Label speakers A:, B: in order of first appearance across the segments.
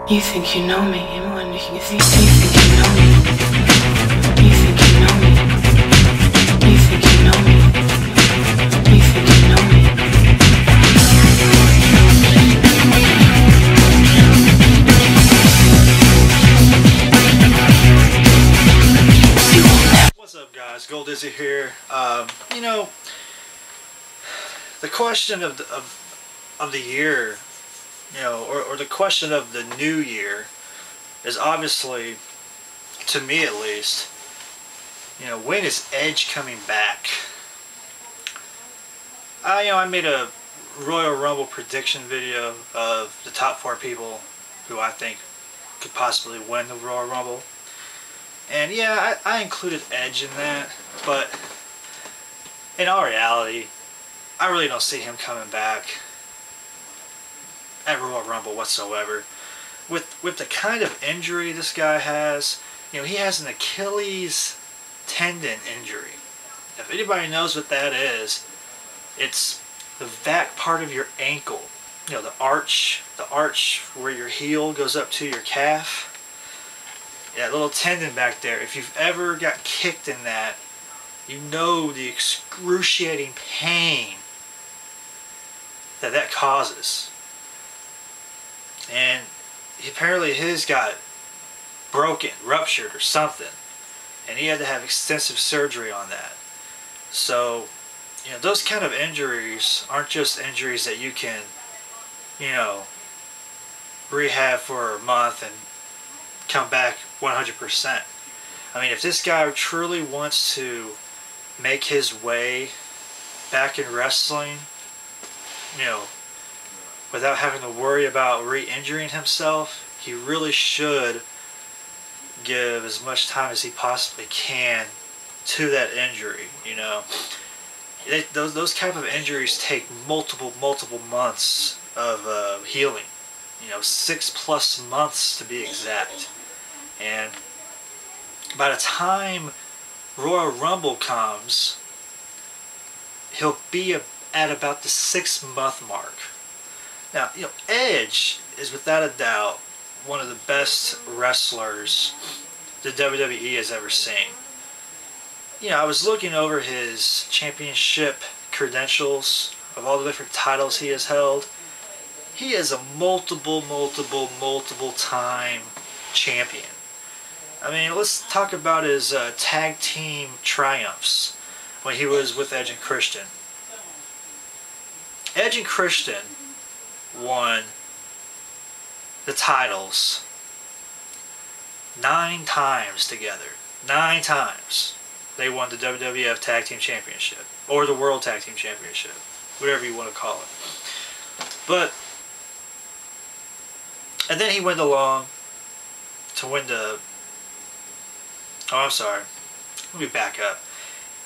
A: You think you know me, I'm wondering if you think you know me. You think you know me. You think you know me. You think you know me.
B: What's up, guys? Gold Dizzy here. You know, the question of the year, or the question of the new year is obviously, to me at least, when is Edge coming back? I made a Royal Rumble prediction video of the top 4 people who I think could possibly win the Royal Rumble. And yeah, I included Edge in that, but in all reality, I really don't see him coming back at Royal Rumble whatsoever. With the kind of injury this guy has, he has an Achilles tendon injury. If anybody knows what that is, it's the back part of your ankle. The arch where your heel goes up to your calf. Yeah, little tendon back there. If you've ever got kicked in that, you know the excruciating pain that causes. And apparently his got broken, ruptured or something. And he had to have extensive surgery on that. So, those kind of injuries aren't just injuries that you can, rehab for a month and come back 100%. I mean, if this guy truly wants to make his way back in wrestling, without having to worry about re-injuring himself, he really should give as much time as he possibly can to that injury. Those type of injuries take multiple months of healing. 6+ months to be exact. And by the time Royal Rumble comes, he'll be at about the 6-month mark. Now, Edge is without a doubt one of the best wrestlers the WWE has ever seen. I was looking over his championship credentials of all the different titles he has held. He is a multiple time champion. I mean, let's talk about his tag team triumphs when he was with Edge and Christian. Edge and Christian won the titles 9 times together. 9 times they won the WWF Tag Team Championship, or the World Tag Team Championship, whatever you want to call it. And then he went along to win the... Oh, I'm sorry. Let me back up.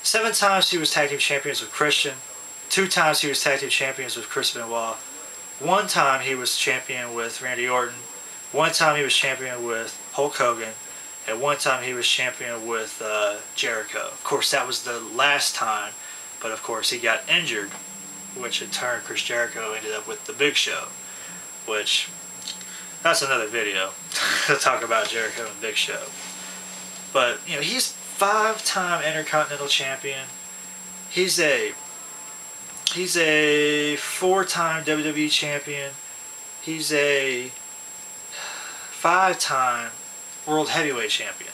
B: 7 times he was Tag Team Champions with Christian. 2 times he was Tag Team Champions with Chris Benoit. 1 time he was champion with Randy Orton. 1 time he was champion with Hulk Hogan. And 1 time he was champion with Jericho. Of course, that was the last time. But of course, he got injured, which in turn Chris Jericho ended up with the Big Show. Which, that's another video to talk about Jericho and Big Show. But, he's 5-time Intercontinental Champion. He's a 4-time WWE Champion. He's a 5-time World Heavyweight Champion.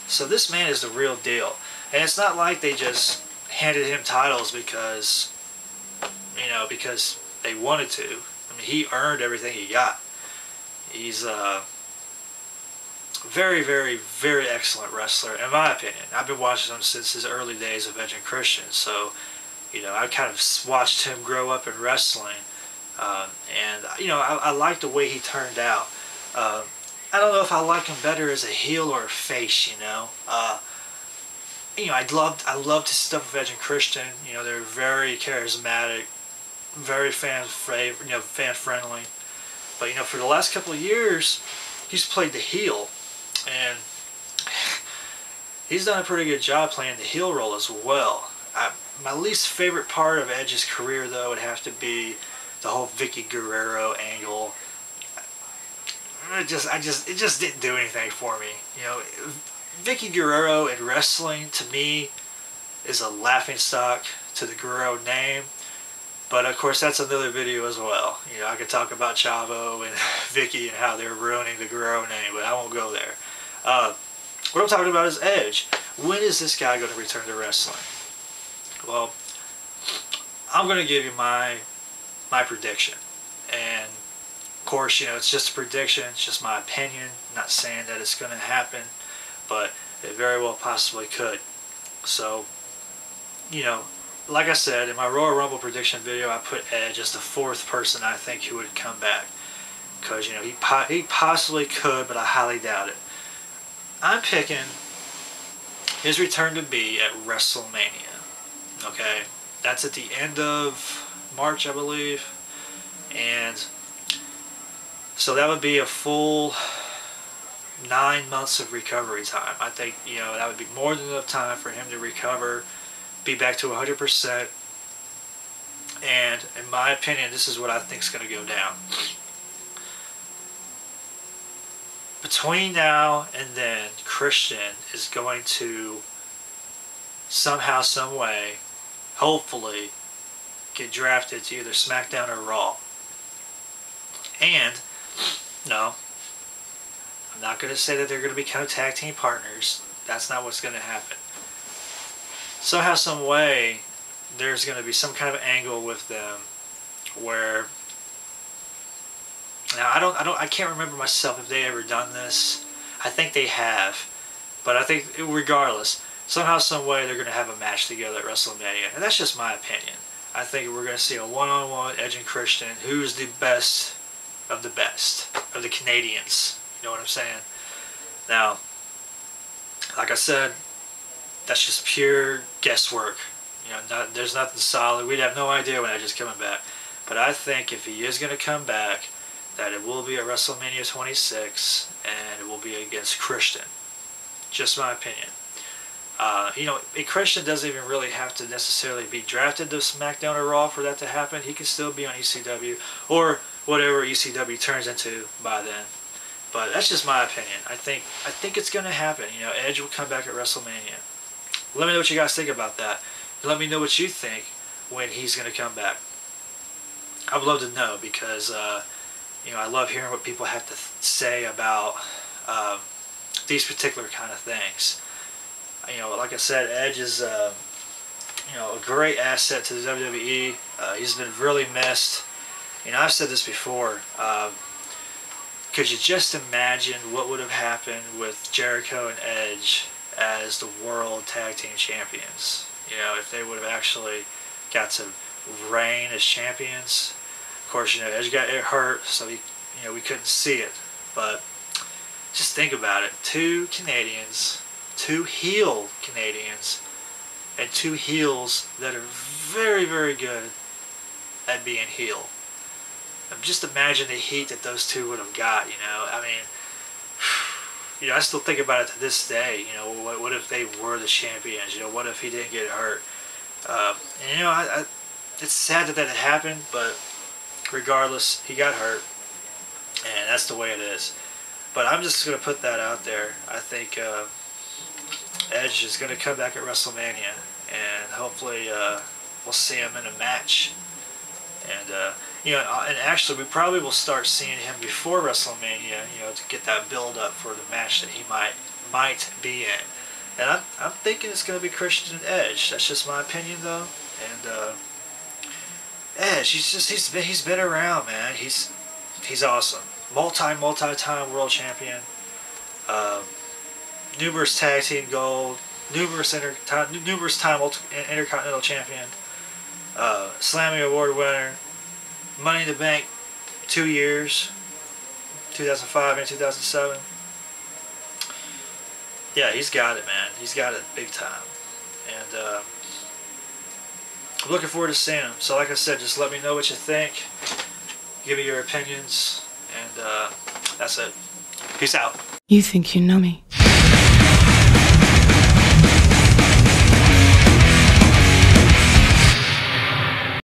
B: So this man is the real deal. And it's not like they just handed him titles because they wanted to. I mean, he earned everything he got. He's a very excellent wrestler, in my opinion. I've been watching him since his early days of Edge and Christian, so I kind of watched him grow up in wrestling, and I like the way he turned out. I don't know if I like him better as a heel or a face. I loved his stuff with Edge and Christian. They're very charismatic, very fan friendly. But for the last couple of years, he's played the heel, and he's done a pretty good job playing the heel role as well. My least favorite part of Edge's career, though, would have to be the whole Vicky Guerrero angle. it just didn't do anything for me. You know, Vicky Guerrero in wrestling to me is a laughingstock to the Guerrero name. But of course, that's another video as well. You know, I could talk about Chavo and Vicky and how they're ruining the Guerrero name, but I won't go there. What I'm talking about is Edge. When is this guy going to return to wrestling? Well, I'm going to give you my prediction. And of course, you know, it's just a prediction. It's just my opinion. I'm not saying that it's going to happen, but it very well possibly could. So, you know, like I said, in my Royal Rumble prediction video, I put Edge as the 4th person I think who would come back. Because, you know, he possibly could, but I highly doubt it. I'm picking his return to be at WrestleMania. Okay? That's at the end of March, I believe. And so that would be a full 9 months of recovery time. I think, you know, that would be more than enough time for him to recover, be back to 100%, and in my opinion, this is what I think is going to go down. Between now and then, Christian is going to somehow, some way, hopefully, get drafted to either SmackDown or Raw. And, no, I'm not going to say that they're going to become tag team partners. That's not what's going to happen. Somehow, some way, there's going to be some kind of angle with them where, now I can't remember myself if they ever done this. I think they have, but I think regardless, somehow, some way, they're going to have a match together at WrestleMania, and that's just my opinion. I think we're going to see a one-on-one Edge and Christian, who's the best of the Canadians. You know what I'm saying? Now, like I said, that's just pure guesswork. You know, there's nothing solid. We'd have no idea when Edge is coming back. But I think if he is going to come back, that it will be at WrestleMania 26, and it will be against Christian. Just my opinion. You know, a Christian doesn't even really have to necessarily be drafted to SmackDown or Raw for that to happen. He can still be on ECW, or whatever ECW turns into by then. But that's just my opinion. I think it's going to happen. You know, Edge will come back at WrestleMania. Let me know what you guys think about that. Let me know what you think when he's going to come back. I would love to know because, you know, I love hearing what people have to say about these particular kind of things. You know, like I said, Edge is, you know, a great asset to the WWE. He's been really missed. You know, I've said this before. Could you just imagine what would have happened with Jericho and Edge as the World Tag Team Champions? You know, if they would have actually got to reign as champions. Of course, you know, Edge got hurt, so he, you know, we couldn't see it. But just think about it: 2 Canadians, 2 heel Canadians, and 2 heels that are very, very good at being heel. Just imagine the heat that those 2 would have got, you know. I mean, you know, I still think about it to this day. You know, what if they were the champions? You know, what if he didn't get hurt? And, you know, it's sad that had happened, but regardless, he got hurt, and that's the way it is. But I'm just going to put that out there. I think Edge is going to come back at WrestleMania, and hopefully we'll see him in a match. And, you know, and actually we probably will start seeing him before WrestleMania, you know, to get that build up for the match that he might be in. And I'm thinking it's going to be Christian and Edge. That's just my opinion, though. And Edge, he's been around, man. He's awesome. Multi-time world champion. Numerous tag team gold. Numerous time Intercontinental champion. Slammy Award winner. Money in the Bank 2 years. 2005 and 2007. Yeah, he's got it, man. He's got it big time. And I'm looking forward to seeing him. So like I said, just let me know what you think. Give me your opinions. And that's it. Peace out.
A: You think you know me.